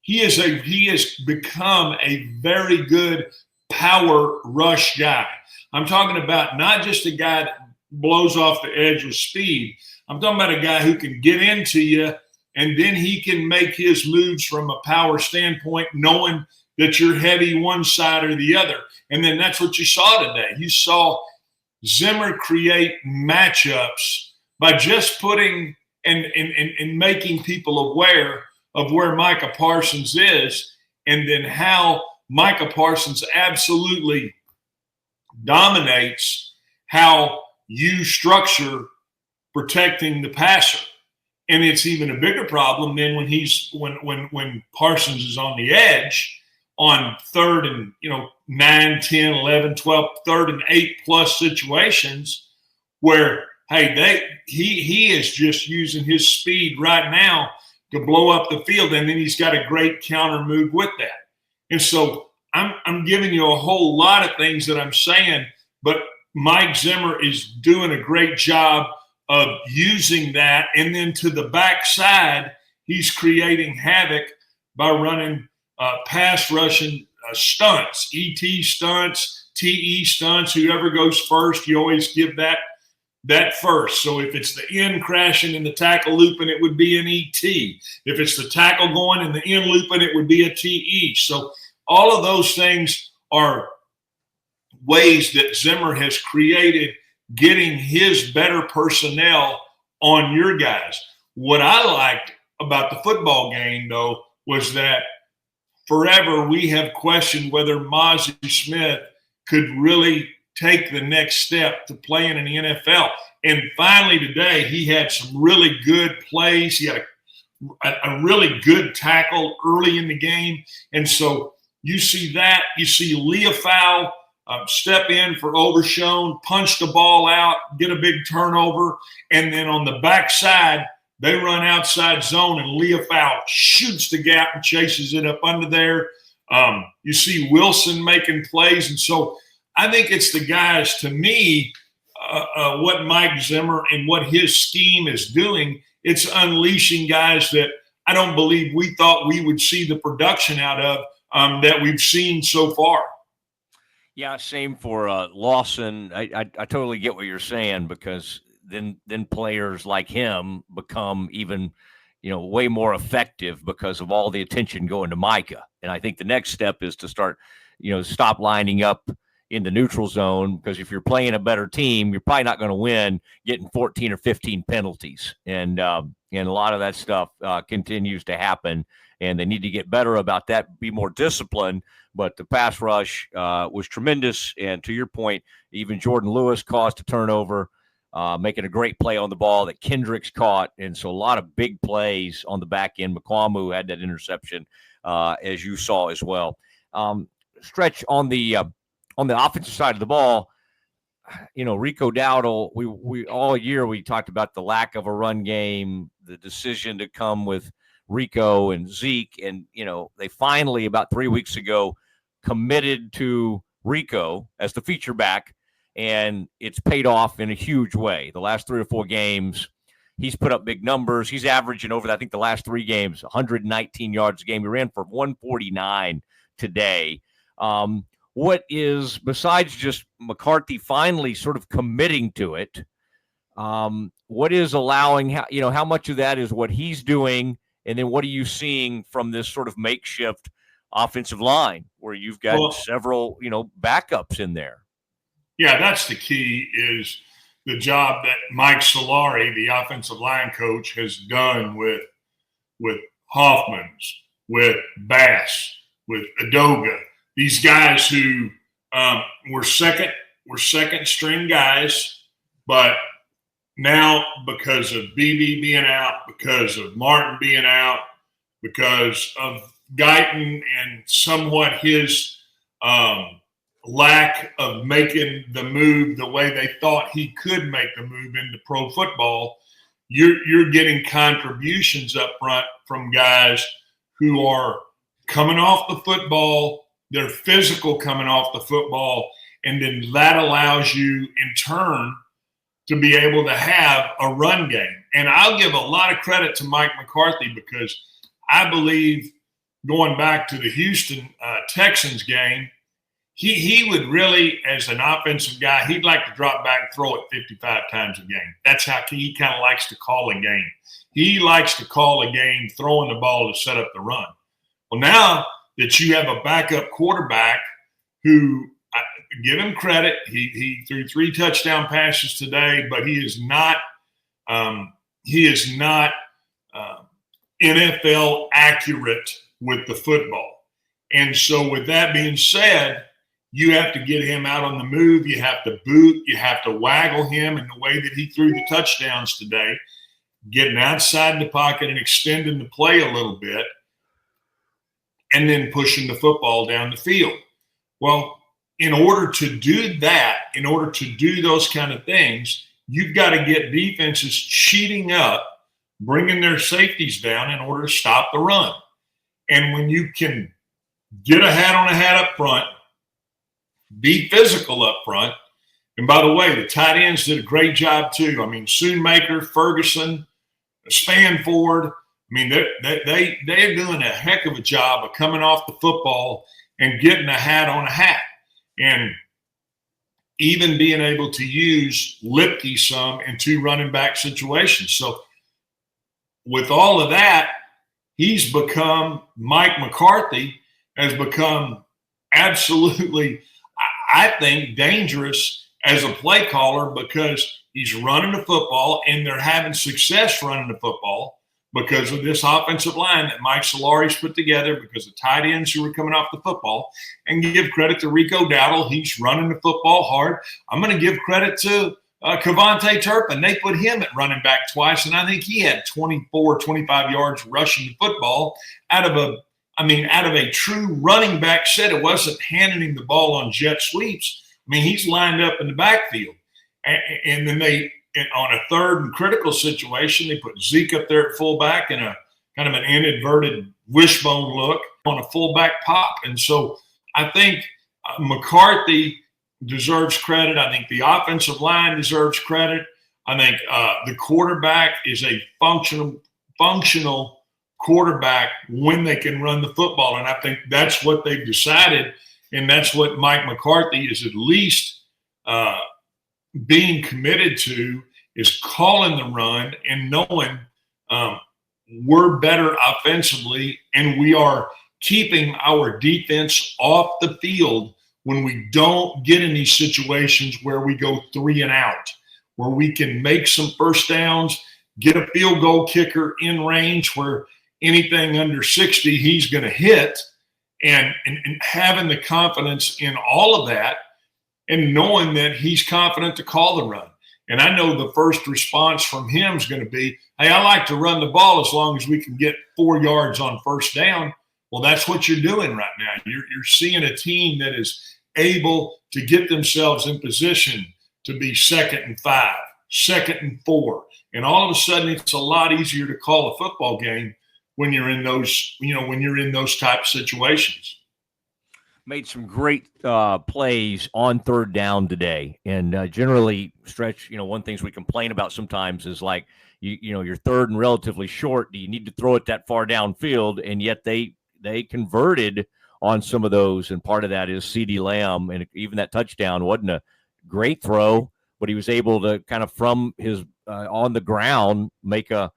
he has become a very good power rush guy. I'm talking about not just a guy that blows off the edge with speed. I'm talking about a guy who can get into you, and then he can make his moves from a power standpoint, knowing that you're heavy one side or the other. And then that's what you saw today. You saw Zimmer create matchups by just putting and making people aware of where Micah Parsons is, and then how Micah Parsons absolutely dominates how you structure protecting the passer. And it's even a bigger problem than when Parsons is on the edge on 3rd and 9, 10, 11, 12, 3rd and 8+ situations where, hey, he is just using his speed right now to blow up the field, and then he's got a great counter move with that. And so I'm giving you a whole lot of things that I'm saying, but Mike Zimmer is doing a great job of using that. And then to the backside, he's creating havoc by running pass rushing stunts, ET stunts, TE stunts. Whoever goes first, you always give that first. So if it's the end crashing and the tackle looping, it would be an ET. If it's the tackle going and the end looping, it would be a TE. So all of those things are ways that Zimmer has created getting his better personnel on your guys. What I liked about the football game, though, was that forever we have questioned whether Mozzie Smith could really take the next step to playing in the NFL. And finally today, he had some really good plays. He had a really good tackle early in the game. And so you see that. You see Leofau step in for Overshown, punch the ball out, get a big turnover. And then on the backside, they run outside zone, and Leofau shoots the gap and chases it up under there. You see Wilson making plays. And so I think it's the guys, to me, what Mike Zimmer and what his scheme is doing, it's unleashing guys that I don't believe we thought we would see the production out of that we've seen so far. Yeah, same for Lawson. I totally get what you're saying, because then players like him become even, way more effective because of all the attention going to Micah. And I think the next step is to start, stop lining up in the neutral zone, because if you're playing a better team, you're probably not going to win getting 14 or 15 penalties. And a lot of that stuff continues to happen, and they need to get better about that, be more disciplined. But the pass rush was tremendous. And to your point, even Jordan Lewis caused a turnover, making a great play on the ball that Kendricks caught. And so a lot of big plays on the back end. McQuamu had that interception, as you saw as well. Stretch on the offensive side of the ball, Rico Dowdle, we all year we talked about the lack of a run game, the decision to come with Rico and Zeke. And, they finally, about 3 weeks ago, committed to Rico as the feature back, and it's paid off in a huge way. The last 3 or 4 games, he's put up big numbers. He's averaging over, I think, the last 3 games, 119 yards a game. He ran for 149 today. What is, besides just McCarthy finally sort of committing to it, what is allowing, how much of that is what he's doing? And then what are you seeing from this sort of makeshift offensive line where you've got several, backups in there? Yeah, that's the key, is the job that Mike Solari, the offensive line coach, has done with Hoffmans, with Bass, with Adoga. These guys who were second string guys, but now because of BB being out, because of Martin being out, because of Guyton and somewhat his lack of making the move the way they thought he could make the move into pro football, you're getting contributions up front from guys who are coming off the football. They're physical coming off the football, and then that allows you in turn to be able to have a run game. And I'll give a lot of credit to Mike McCarthy, because I believe, going back to the Houston Texans game, he would really, as an offensive guy, he'd like to drop back and throw it 55 times a game. That's how he kind of likes to call a game. He likes to call a game throwing the ball to set up the run. Well, now that you have a backup quarterback who, give him credit, he threw 3 touchdown passes today, but he is not NFL accurate with the football. And so with that being said, you have to get him out on the move. You have to boot. You have to waggle him in the way that he threw the touchdowns today, getting outside the pocket and extending the play a little bit, and then pushing the football down the field. Well, in order to do that, in order to do those kind of things, you've got to get defenses cheating up, bringing their safeties down in order to stop the run. And when you can get a hat on a hat up front, be physical up front. And by the way, the tight ends did a great job too. I mean, Soonmaker, Ferguson, Spanford. I mean, they're doing a heck of a job of coming off the football and getting a hat on a hat, and even being able to use Lipke some in 2 running back situations. So with all of that, Mike McCarthy has become absolutely, I think, dangerous as a play caller, because he's running the football and they're having success running the football. because of this offensive line that Mike Solari's put together, because of tight ends who are coming off the football, and give credit to Rico Dowdle. He's running the football hard. I'm going to give credit to Kevontae Turpin. They put him at running back twice, and I think he had 24, 25 yards rushing the football out of a true running back set. It wasn't handing him the ball on jet sweeps. I mean, he's lined up in the backfield. And then on a third and critical situation, they put Zeke up there at fullback in a kind of an inadvertent wishbone look on a fullback pop. And so I think McCarthy deserves credit. I think the offensive line deserves credit. I think the quarterback is a functional quarterback when they can run the football. And I think that's what they've decided, and that's what Mike McCarthy is at least being committed to, is calling the run and knowing we're better offensively, and we are keeping our defense off the field when we don't get in these situations where we go 3 and out, where we can make some first downs, get a field goal kicker in range where anything under 60 he's going to hit, and having the confidence in all of that and knowing that he's confident to call the run. And I know the first response from him is going to be, hey, I like to run the ball as long as we can get 4 yards on first down. Well, that's what you're doing right now. You're seeing a team that is able to get themselves in position to be 2nd and 5, 2nd and 4. And all of a sudden, it's a lot easier to call a football game when you're in those type of situations. Made some great plays on third down today, and generally, Stretch, one things we complain about sometimes is like you're third and relatively short. Do you need to throw it that far downfield? And yet they converted on some of those, and part of that is CeeDee Lamb, and even that touchdown wasn't a great throw, but he was able to kind of from his on the ground make a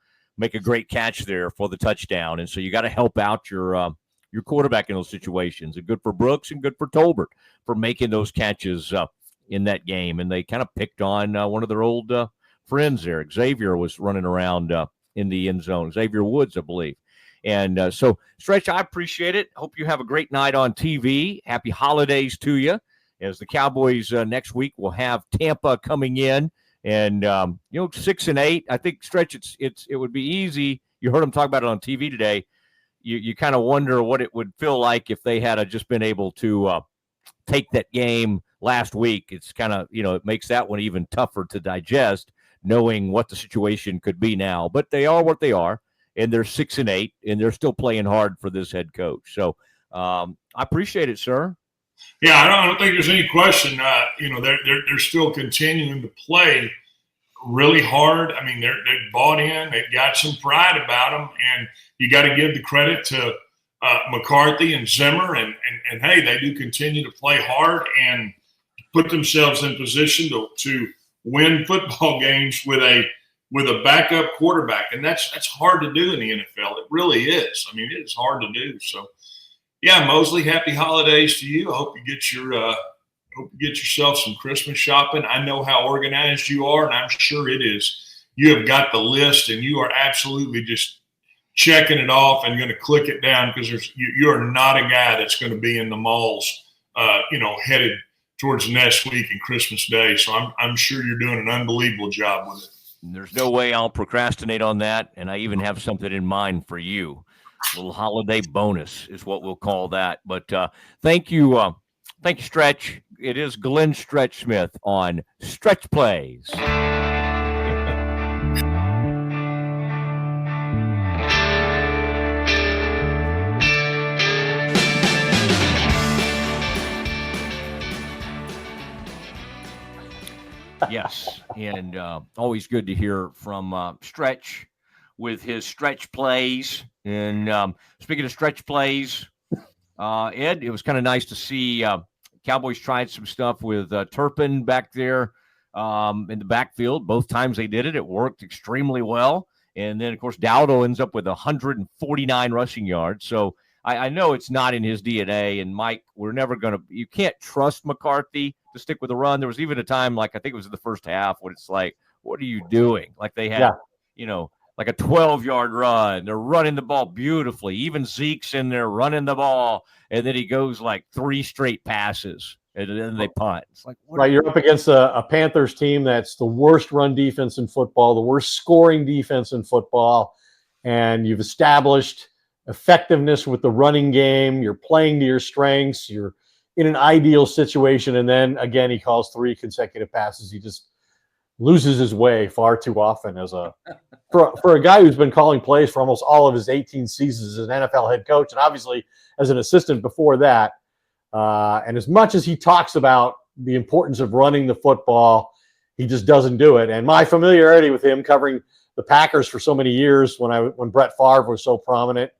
great catch there for the touchdown. And so you got to help out your quarterback in those situations. And good for Brooks and good for Tolbert for making those catches in that game. And they kind of picked on one of their old friends there. Xavier was running around in the end zone. Xavier Woods, I believe. And so, Stretch, I appreciate it. Hope you have a great night on TV. Happy holidays to you. As the Cowboys next week will have Tampa coming in. And, 6-8, I think, Stretch, it would be easy. You heard them talk about it on TV today. You kind of wonder what it would feel like if they had just been able to take that game last week. It's kind of, it makes that one even tougher to digest, knowing what the situation could be now. But they are what they are, and they're 6-8, and they're still playing hard for this head coach. So I appreciate it, sir. Yeah, I don't think there's any question. They're still continuing to play really hard. I mean, they're bought in. They've got some pride about them, and you got to give the credit to McCarthy and Zimmer, and hey, they do continue to play hard and put themselves in position to win football games with a backup quarterback, and that's hard to do in the NFL. It really is. I mean, it is hard to do. So, yeah, Mosley, happy holidays to you. I hope you get yourself some Christmas shopping. I know how organized you are, and I'm sure it is. You have got the list, and you are absolutely just checking it off and going to click it down, because you're not a guy that's going to be in the malls, headed towards next week and Christmas Day. So I'm sure you're doing an unbelievable job with it. There's no way I'll procrastinate on that, and I even have something in mind for you. A little holiday bonus is what we'll call that. But thank you, Stretch. It is Glenn Stretch Smith on Stretch Plays. Yes, and always good to hear from Stretch with his Stretch Plays. And speaking of Stretch Plays, Ed, it was kind of nice to see Cowboys tried some stuff with Turpin back there in the backfield. Both times they did it, it worked extremely well. And then, of course, Dowdle ends up with 149 rushing yards. So I know it's not in his DNA. And, Mike, we're never going to – you can't trust McCarthy to stick with the run. There was even a time, like I think it was in the first half, when it's like, what are you doing? Like they had, like a 12-yard run. They're running the ball beautifully. Even Zeke's in there running the ball, and then he goes like 3 straight passes, and then they punt. It's like, right, you're up against a Panthers team that's the worst run defense in football, the worst scoring defense in football, and you've established effectiveness with the running game. You're playing to your strengths. You're in an ideal situation, and then again, he calls 3 consecutive passes. He just loses his way far too often for a guy who's been calling plays for almost all of his 18 seasons as an NFL head coach, and obviously as an assistant before that. And as much as he talks about the importance of running the football, he just doesn't do it. And my familiarity with him, covering the Packers for so many years when Brett Favre was so prominent,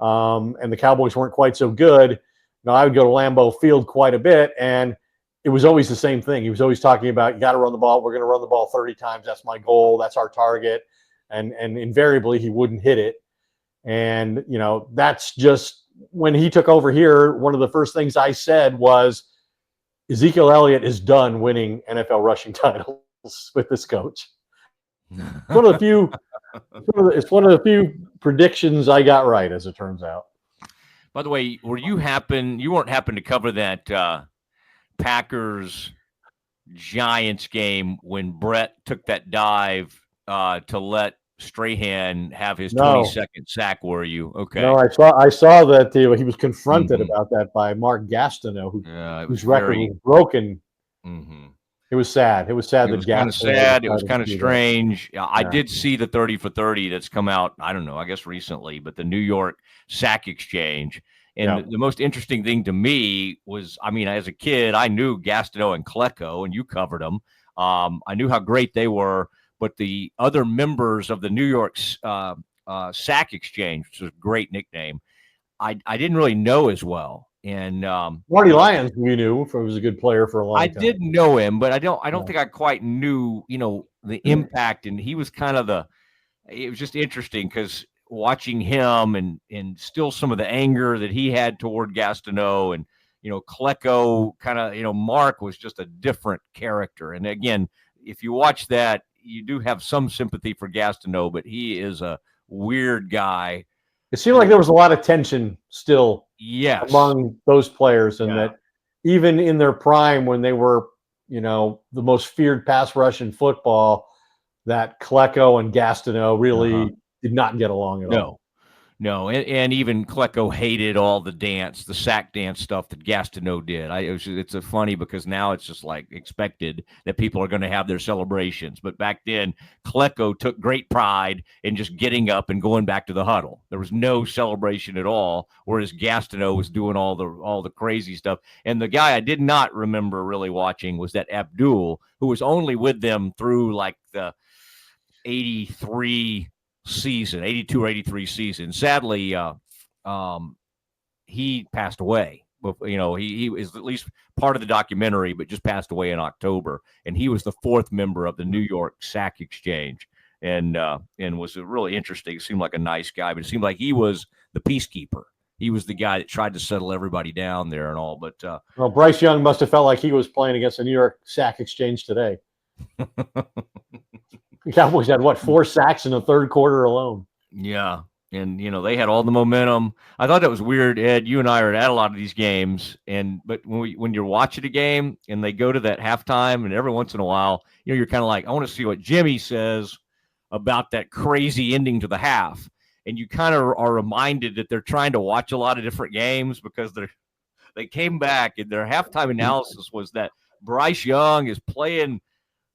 and the Cowboys weren't quite so good, I would go to Lambeau Field quite a bit, and it was always the same thing. He was always talking about, you got to run the ball. We're going to run the ball 30 times. That's my goal. That's our target. And invariably he wouldn't hit it. And, that's just, when he took over here, one of the first things I said was, Ezekiel Elliott is done winning NFL rushing titles with this coach. It's one of the few predictions I got right, as it turns out. By the way, you weren't happen to cover that Packers Giants game when Brett took that dive to let Strahan have his 22nd sack, were you? Okay. No, I saw that he was confronted about that by Mark Gastineau, whose record was broken. Mm-hmm. It was sad. It was sad. It was kind of sad. It was kind of strange. I did see the 30 for 30 that's come out, I don't know, I guess recently, but the New York sack exchange. And the most interesting thing to me was, as a kid, I knew Gastineau and Klecko, and you covered them. I knew how great they were, but the other members of the New York sack exchange, which was a great nickname, I didn't really know as well. And Marty Lyons, we knew, was a good player for a long time. I did know him, but I don't think I quite knew, the impact. And he was kind of it was just interesting because watching him and still some of the anger that he had toward Gastineau, and Klecko kind of, Mark was just a different character. And again, if you watch that, you do have some sympathy for Gastineau, but he is a weird guy. It seemed like there was a lot of tension still among those players, and that even in their prime, when they were, the most feared pass rush in football, that Klecko and Gastineau really did not get along at all. No, and even Klecko hated all the sack dance stuff that Gastineau did. It's funny because now it's just like expected that people are going to have their celebrations. But back then, Klecko took great pride in just getting up and going back to the huddle. There was no celebration at all, whereas Gastineau was doing all the crazy stuff. And the guy I did not remember really watching was that Abdul, who was only with them through like the 82 or 83 season. Sadly, he passed away. He is at least part of the documentary, but just passed away in October. And he was the 4th member of the New York Sack Exchange, and was really interesting. It seemed like a nice guy, but it seemed like he was the peacekeeper. He was the guy that tried to settle everybody down there and all. But Bryce Young must have felt like he was playing against the New York Sack Exchange today. The Cowboys had 4 sacks in the third quarter alone. Yeah. And, they had all the momentum. I thought that was weird, Ed. You and I are at a lot of these games. But when you're watching a game and they go to that halftime, and every once in a while, you're kind of like, I want to see what Jimmy says about that crazy ending to the half. And you kind of are reminded that they're trying to watch a lot of different games because they came back, and their halftime analysis was that Bryce Young is playing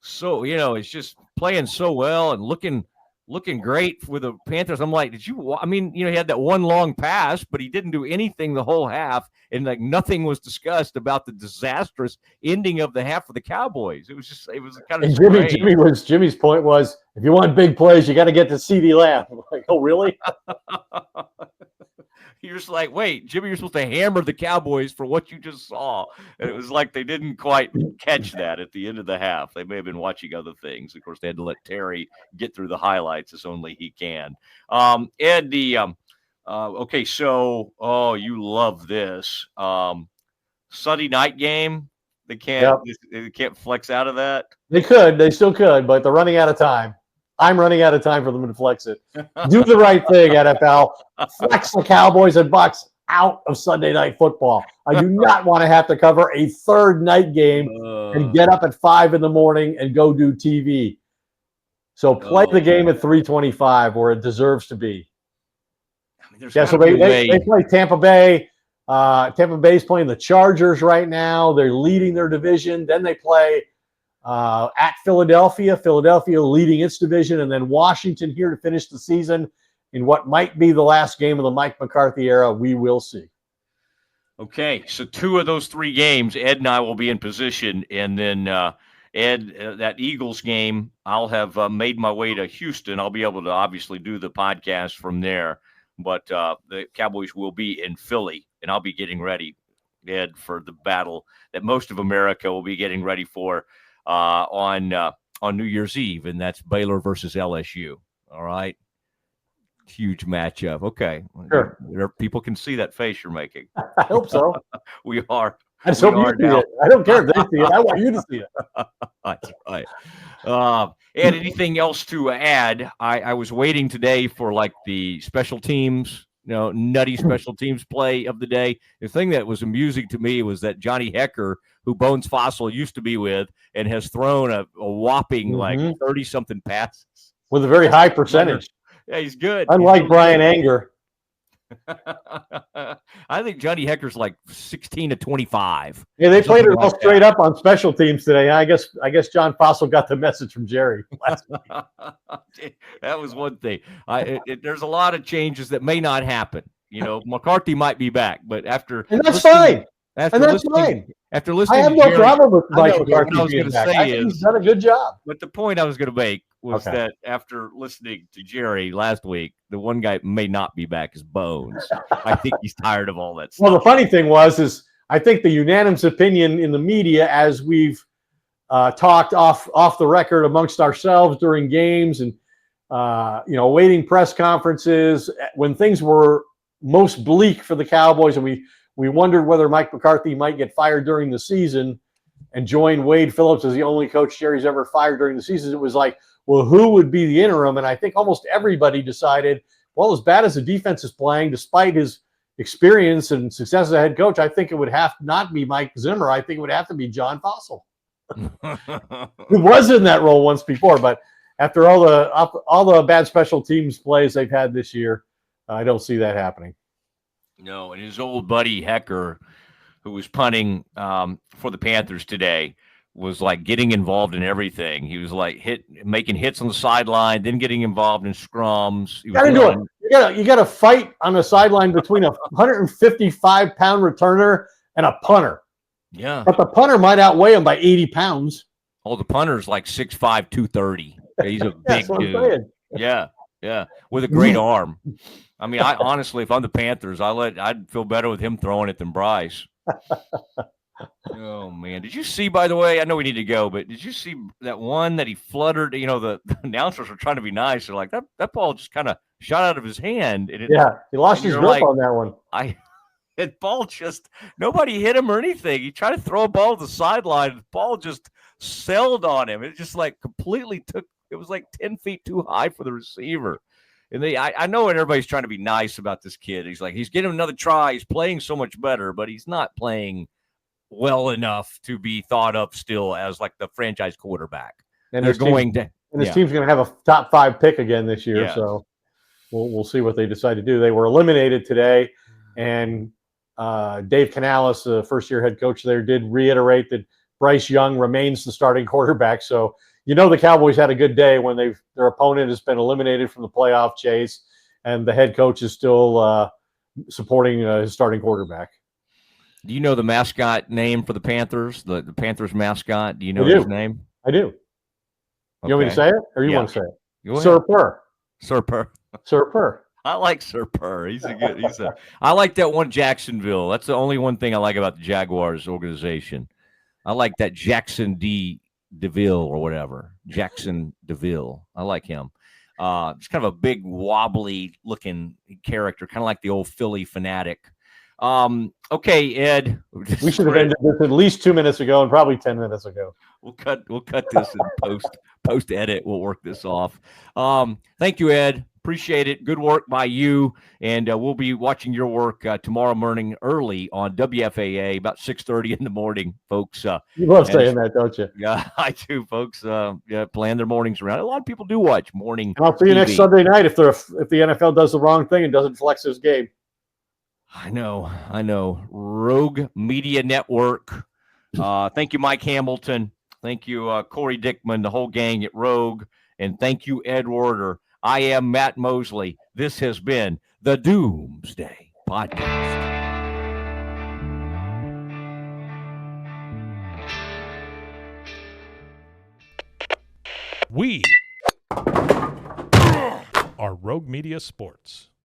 so, it's just playing so well and looking great for the Panthers. I'm like, he had that one long pass, but he didn't do anything the whole half, and like nothing was discussed about the disastrous ending of the half for the Cowboys. It was kind of and Jimmy's point was, if you want big plays, you got to get to CeeDee Lamb. I'm like, oh, really? You're just like, wait, Jimmy, you're supposed to hammer the Cowboys for what you just saw. And it was like they didn't quite catch that at the end of the half. They may have been watching other things. Of course, they had to let Terry get through the highlights as only he can. Ed, okay, so, you love this. Sunday night game, they can't flex out of that? They still could, but they're running out of time. I'm running out of time for them to flex it. Do the right thing, NFL. Flex the Cowboys and Bucks out of Sunday Night Football. I do not want to have to cover a third night game and get up at 5 in the morning and go do TV. So play the game at 3:25 where it deserves to be. I mean, So they play Tampa Bay. Tampa Bay's playing the Chargers right now. They're leading their division. Then they play at Philadelphia. Philadelphia leading its division, and then Washington here to finish the season in what might be the last game of the Mike McCarthy era. We will see. Okay, so 2 of those 3 games, Ed and I will be in position, and then Ed, that Eagles game, I'll have made my way to Houston. I'll be able to obviously do the podcast from there, but the Cowboys will be in Philly, and I'll be getting ready, Ed, for the battle that most of America will be getting ready for on New Year's Eve, and that's Baylor versus LSU. All right. Huge matchup. Okay. Sure. People can see that face you're making. I hope so. We are. I just hope you see it. I don't care if they see it. I want you to see it. That's right. Ed, anything else to add? I was waiting today for like the special teams, nutty special teams play of the day. The thing that was amusing to me was that Johnny Hecker, who Bones Fossil used to be with, and has thrown a whopping like 30-something passes. With a very high percentage. Yeah, he's good. Unlike Brian Anger. I think Johnny Hecker's like 16 to 25. Yeah, they played it all straight up on special teams today. I guess John Fossil got the message from Jerry last week. That was one thing. There's a lot of changes that may not happen. McCarthy might be back, but after and that's fine. After listening, I have no problem with Mike McCarthy being back. I think he's done a good job. But the point I was going to make was that after listening to Jerry last week, the one guy may not be back is Bones. I think he's tired of all that stuff. Well, the funny thing is I think the unanimous opinion in the media, as we've talked off the record amongst ourselves during games and awaiting press conferences, when things were most bleak for the Cowboys, and we wondered whether Mike McCarthy might get fired during the season and join Wade Phillips as the only coach Jerry's ever fired during the season. It was like, well, who would be the interim? And I think almost everybody decided, well, as bad as the defense is playing, despite his experience and success as a head coach, I think it would have to not be Mike Zimmer. I think it would have to be John Fossil, who was in that role once before. But after all the bad special teams plays they've had this year, I don't see that happening. No, and his old buddy Hecker, who was punting for the Panthers today, was like getting involved in everything. He was like making hits on the sideline, then getting involved in scrums. You gotta do it. You gotta fight on the sideline between a 155-pound returner and a punter. Yeah, but the punter might outweigh him by 80 pounds. Oh, the punter's like 6'5", 230. He's a big dude. Yeah, with a great arm. I mean, I honestly, if I'm the Panthers, I'd feel better with him throwing it than Bryce. Oh man, did you see? By the way, I know we need to go, but did you see that one that he fluttered? The announcers were trying to be nice. They're like, that ball just kind of shot out of his hand. And he lost his grip on that one. That ball just nobody hit him or anything. He tried to throw a ball to the sideline. The ball just sailed on him. It just like completely took. It was like 10 feet too high for the receiver. And I know everybody's trying to be nice about this kid. He's like, he's getting another try. He's playing so much better, but he's not playing well enough to be thought of still as like the franchise quarterback. And his team's going to have a top 5 pick again this year. Yeah. So we'll see what they decide to do. They were eliminated today, and Dave Canales, the first-year head coach there, did reiterate that Bryce Young remains the starting quarterback. So the Cowboys had a good day when their opponent has been eliminated from the playoff chase, and the head coach is still supporting his starting quarterback. Do you know the mascot name for the Panthers? The Panthers mascot? Do you know his name? I do. Okay. You want me to say it, or you want to say it? Sir Purr. Sir Purr. Sir Purr. I like Sir Purr. I like that one Jacksonville. That's the only one thing I like about the Jaguars organization. I like that Jackson DeVille or whatever. Jackson DeVille. I like him. Just kind of a big wobbly looking character, kind of like the old Philly fanatic. Okay, Ed. We should have ended this at least 2 minutes ago and probably 10 minutes ago. We'll cut this in post edit. We'll work this off. Thank you, Ed. Appreciate it. Good work by you. And we'll be watching your work tomorrow morning early on WFAA about 6:30 in the morning, folks. You love saying that, don't you? Yeah, I do, folks. Plan their mornings around. A lot of people do watch morning. And I'll see you next TV. Sunday night if the NFL does the wrong thing and doesn't flex this game. I know. Rogue Media Network. Thank you, Mike Hamilton. Thank you, Corey Dickman, the whole gang at Rogue. And thank you, Ed Warder. I am Matt Mosley. This has been the Doomsday Podcast. We are Rogue Media Sports.